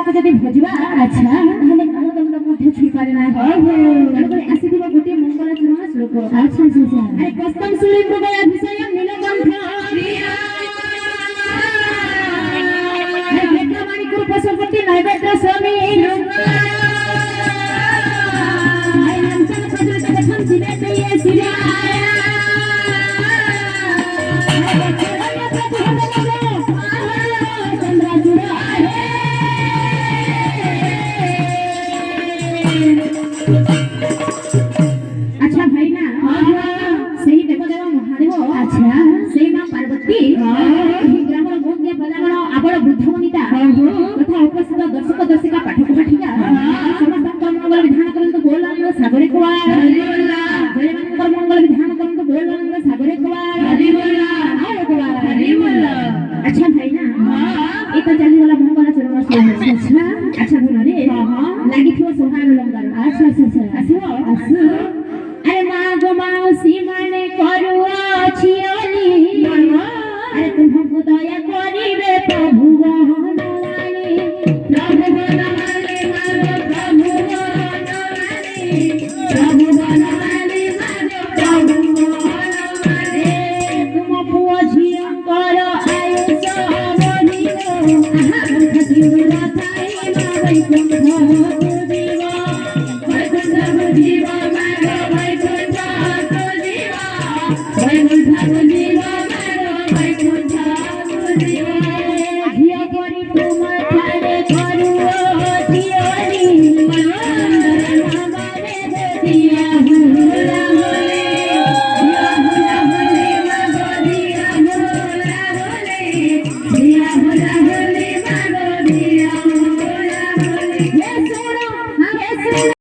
को जदि भजिबा अच्छा ताले काल दंड मध्ये छुई पारे ना तेणुकरी आसीथिबो गोटे मंगल चरण श्लोक अच्छा अच्छा अरे कस्तम सुली मृगया विषय नीलकंठ वेदमाणि कुरु पशुपति नैवेद्य स्वामी आई लंचन खजर कथन जिने तये सिरा अच्छा भाई ना सही देवदेव महादेव अच्छा सही मां पार्वती ग्रामर गोंदिया बजागण आबड़ वृद्ध वनिता तथा उपस्थित दर्शक दर्शिका पाठक पाठिका समस्त मंगल विधान करंतु बोलानंद सागरे कुआ हरि बोला जय मंगल मंगल विधान करंतु बोलानंद सागरे कुआ हरि बोला हरि बोला अच्छा भाई ना ए तो चली वाला मंगल चरण श्लोक अच्छा अच्छा बोला रे लागी थियो सोहाग लंगर अच्छा अच्छा आसियो आसु अरे मागो माउसी माने करुआ छियली अरे तुमको दया करिबे प्रभु वहनवाणी प्रभु वहनवाणी मागो प्रभु वहनवाणी प्रभु वहनवाणी मागो प्रभु वहनवाणी तुम पुओ झियंकर आयुष बढिबो कंठ सिंदूर थाई मा वैकुंठ बुझिबो वैकुंठ बुझिबो मागो वैकुंठ बुझिबो वैकुंठ बुझिबो